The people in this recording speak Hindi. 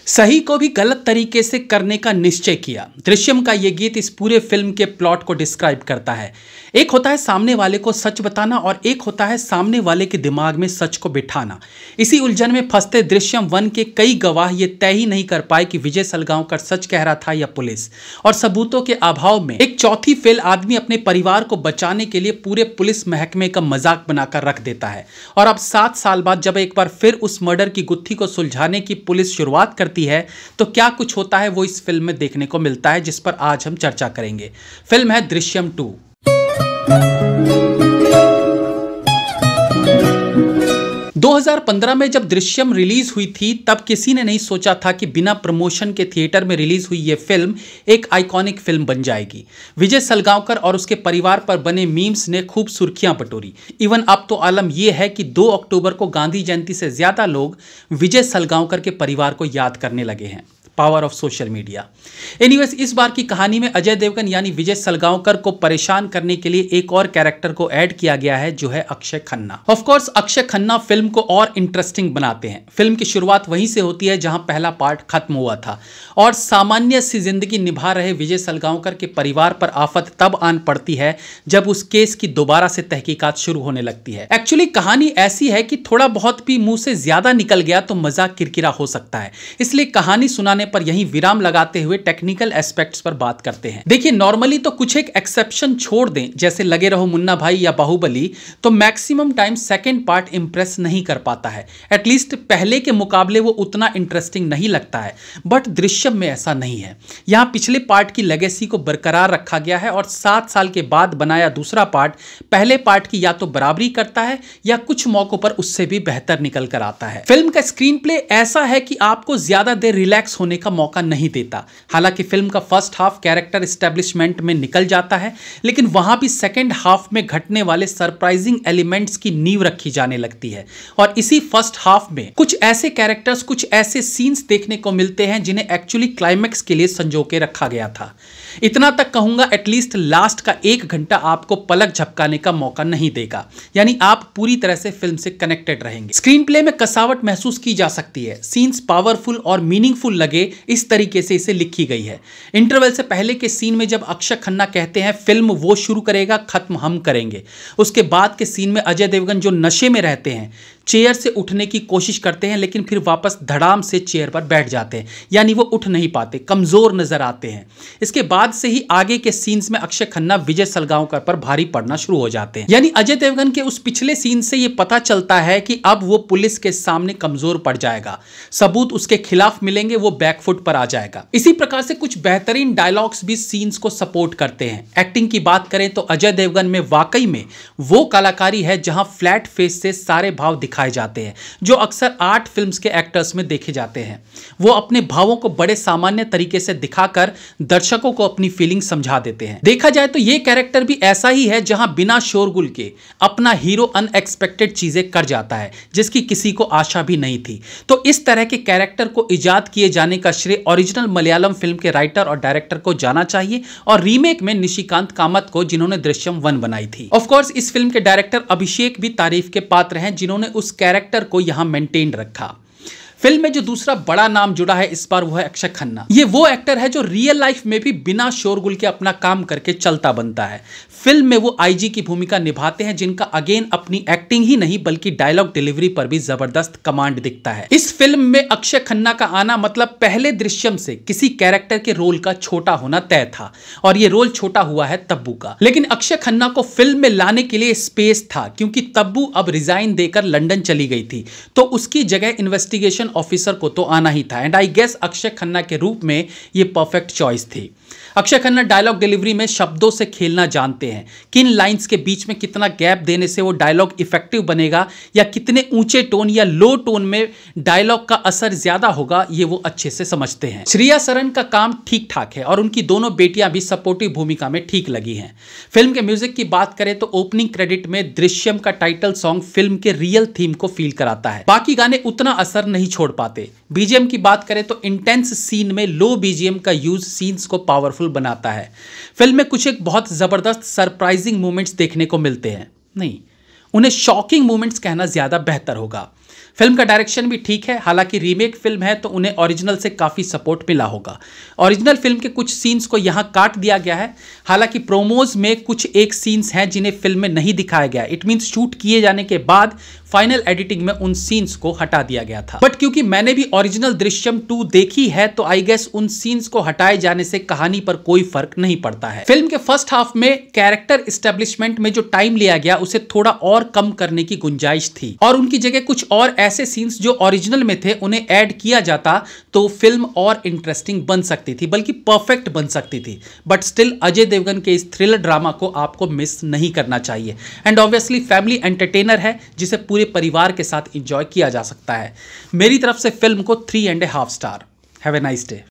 सही को भी गलत तरीके से करने का निश्चय किया। दृश्यम का यह गीत इस पूरे फिल्म के प्लॉट को डिस्क्राइब करता है। एक होता है सामने वाले को सच बताना और एक होता है सामने वाले के दिमाग में सच को बिठाना। इसी उलझन में फंसते दृश्यम 1 के कई गवाह ये तय ही नहीं कर पाए कि विजय सलगांवकर सच कह रहा था या पुलिस, और सबूतों के अभाव में एक चौथी फेल आदमी अपने परिवार को बचाने के लिए पूरे पुलिस महकमे का मजाक बनाकर रख देता है। और अब 7 साल बाद जब एक बार फिर उस मर्डर की गुत्थी को सुलझाने की पुलिस शुरुआत करती है तो क्या कुछ होता है वो इस फिल्म में देखने को मिलता है, जिस पर आज हम चर्चा करेंगे। फिल्म है दृश्यम 2। 2015 में जब दृश्यम रिलीज हुई थी तब किसी ने नहीं सोचा था कि बिना प्रमोशन के थिएटर में रिलीज हुई यह फिल्म एक आइकॉनिक फिल्म बन जाएगी। विजय सलगांवकर और उसके परिवार पर बने मीम्स ने खूब सुर्खियां बटोरी। इवन अब तो आलम यह है कि 2 अक्टूबर को गांधी जयंती से ज्यादा लोग विजय सलगांवकर के परिवार को याद करने लगे हैं। Power of social media. Anyways, इस बार की कहानी में अजय देवगन यानी विजय सलगांवकर को परेशान करने के लिए एक और कैरेक्टर को ऐड किया गया है जो है Akshay Khanna. Of course Akshay Khanna film को और इंटरेस्टिंग बनाते हैं। फिल्म की शुरुआत वहीं से होती है जहां पहला पार्ट खत्म हुआ था और सामान्य सी जिंदगी निभा रहे विजय सलगांवकर के परिवार पर आफत तब आन पड़ती है जब उस केस की दोबारा से तहकीकात शुरू होने लगती है। एक्चुअली कहानी ऐसी है कि थोड़ा बहुत भी मुंह से ज्यादा निकल गया तो मजाक किरकिरा हो सकता है, इसलिए कहानी सुनाने पर यहीं विराम लगाते हुए टेक्निकल एस्पेक्ट्स पर बात करते हैं। देखिए, नॉर्मली तो कुछ एक एक्सेप्शन छोड़ दें जैसे लगे रहो मुन्ना भाई या बाहुबली, तो maximum time second part Impress नहीं कर पाता है। एटलीस्ट पहले के मुकाबले वो उतना इंटरेस्टिंग नहीं लगता है। बट दृश्यम में ऐसा नहीं है। यहां पिछले पार्ट की लेगेसी को बरकरार रखा गया है और 7 साल के बाद बनाया दूसरा पार्ट पहले पार्ट की या तो बराबरी करता है या कुछ मौकों पर उससे भी बेहतर निकल कर आता है। फिल्म का स्क्रीन प्ले ऐसा है कि आपको ज्यादा देर रिलैक्स होने का मौका नहीं देता। हालांकि फिल्म का फर्स्ट हाफ कैरेक्टर एस्टेब्लिशमेंट में निकल जाता है, लेकिन वहां भी सेकंड हाफ में घटने वाले सरप्राइजिंग एलिमेंट्स की नींव रखी जाने लगती है। और इसी फर्स्ट हाफ में कुछ ऐसे कैरेक्टर्स, कुछ ऐसे सीन्स देखने को मिलते हैं जिन्हें एक्चुअली क्लाइमैक्स के लिए संजो के रखा गया था। इतना तक कहूंगा, एटलीस्ट लास्ट का 1 घंटा आपको पलक झपकाने का मौका नहीं देगा, यानी आप पूरी तरह से फिल्म से कनेक्टेड रहेंगे। स्क्रीन प्ले में कसावट महसूस की जा सकती है। सीन्स पावरफुल और मीनिंगफुल लगे इस तरीके से इसे लिखी गई है। इंटरवल से पहले के सीन में जब अक्षय खन्ना कहते हैं फिल्म वो शुरू करेगा, खत्म हम करेंगे, उसके बाद के सीन में अजय देवगन जो नशे में रहते हैं चेयर से उठने की कोशिश करते हैं लेकिन फिर वापस धड़ाम से चेयर पर बैठ जाते हैं, यानी वो उठ नहीं पाते, कमजोर नजर आते हैं। इसके बाद से ही आगे के सीन्स में अक्षय खन्ना विजय सलगांवकर पर भारी पड़ना शुरू हो जाते हैं। यानी अजय देवगन के उस पिछले सीन से ये पता चलता है कि अब वो पुलिस के सामने कमजोर पड़ जाएगा, सबूत उसके खिलाफ मिलेंगे, वो बैकफुट पर आ जाएगा। इसी प्रकार से कुछ बेहतरीन डायलॉग्स भी सीन्स को सपोर्ट करते हैं। एक्टिंग की बात करें तो अजय देवगन में वाकई में वो कलाकारी है जहां फ्लैट फेस से सारे भाव दिखाए जाते हैं जो अक्सर आर्ट फिल्म्स के एक्टर्स में देखे जाते हैं। वो अपने भावों को बड़े सामान्य तरीके से दिखाकर दर्शकों को अपनी फीलिंग समझा देते हैं। देखा जाए तो ये कैरेक्टर भी ऐसा ही है जहां बिना शोरगुल के अपना हीरो अनएक्सपेक्टेड चीजें कर जाता है जिसकी किसी को आशा भी नहीं थी। तो इस तरह के कैरेक्टर को इजाद किए जाने का श्रेय ओरिजिनल मलयालम फिल्म के राइटर और डायरेक्टर को जाना चाहिए और रीमेक में निशिकांत कामत को, जिन्होंने दृश्यम 1 बनाई थी। ऑफ कोर्स इस फिल्म के डायरेक्टर अभिषेक भी तारीफ के पात्र हैं जिन्होंने उस कैरेक्टर को यहां मेंटेन रखा। फिल्म में जो दूसरा बड़ा नाम जुड़ा है इस बार वो है अक्षय खन्ना। ये वो एक्टर है जो रियल लाइफ में भी बिना शोरगुल के अपना काम करके चलता बनता है। फिल्म में वो आईजी की भूमिका निभाते हैं जिनका अगेन अपनी एक्टिंग ही नहीं बल्कि डायलॉग डिलीवरी पर भी जबरदस्त कमांड दिखता है। इस फिल्म में अक्षय खन्ना का आना मतलब पहले दृश्यम से किसी कैरेक्टर के रोल का छोटा होना तय था और ये रोल छोटा हुआ है तब्बू का। लेकिन अक्षय खन्ना को फिल्म में लाने के लिए स्पेस था क्योंकि तब्बू अब रिजाइन देकर लंदन चली गई थी, तो उसकी जगह इन्वेस्टिगेशन ऑफिसर को तो आना ही था। And I guess Akshay Khanna के रूप में ये परफेक्ट चॉइस थी। अक्षय खन्ना डायलॉग डिलीवरी में शब्दों से खेलना जानते हैं। किन लाइंस के बीच में कितना गैप देने से वो डायलॉग इफेक्टिव बनेगा या कितने ऊंचे टोन या लो टोन में डायलॉग का असर ज्यादा होगा, ये वो अच्छे से समझते हैं। श्रेया सरन का काम ठीक ठाक है और उनकी दोनों बेटियां भी सपोर्टिव भूमिका में ठीक लगी हैं। फिल्म के म्यूजिक की बात करें तो ओपनिंग क्रेडिट में दृश्यम का टाइटल सॉन्ग फिल्म के रियल थीम को फील कराता है। बाकी गाने उतना असर नहीं छोड़ पाते। बीजीएम की बात करें तो इंटेंस सीन में लो बीजीएम का यूज सीन्स को पावरफुल बनाता है। फिल्म में कुछ एक बहुत जबरदस्त सरप्राइजिंग मोमेंट्स देखने को मिलते हैं, नहीं, उन्हें शॉकिंग मोमेंट्स कहना ज्यादा बेहतर होगा। फिल्म का डायरेक्शन भी ठीक है, हालांकि रीमेक फिल्म है तो उन्हें ओरिजिनल से काफ़ी सपोर्ट मिला होगा। ओरिजिनल फिल्म के कुछ सीन्स को यहाँ काट दिया गया है, हालांकि प्रोमोज में कुछ एक सीन्स हैं जिन्हें फिल्म में नहीं दिखाया गया। इट मीन्स शूट किए जाने के बाद फाइनल एडिटिंग में उन सीन्स को हटा दिया गया था। बट क्योंकि मैंने भी ओरिजिनल दृश्यम 2 देखी है तो आई गेस उन सीन्स को हटाए जाने से कहानी पर कोई फर्क नहीं पड़ता है। फिल्म के फर्स्ट हाफ में कैरेक्टर एस्टेब्लिशमेंट में जो टाइम लिया गया उसे थोड़ा और कम करने की गुंजाइश थी और उनकी जगह कुछ और ऐसे सीन्स जो ओरिजिनल में थे उन्हें ऐड किया जाता तो फिल्म और इंटरेस्टिंग बन सकती थी, बल्कि परफेक्ट बन सकती थी। बट स्टिल अजय देवगन के इस थ्रिलर ड्रामा को आपको मिस नहीं करना चाहिए एंड ऑब्वियसली फैमिली एंटरटेनर है जिसे पूरे परिवार के साथ एंजॉय किया जा सकता है। मेरी तरफ से फिल्म को 3.5 star. Have a nice day.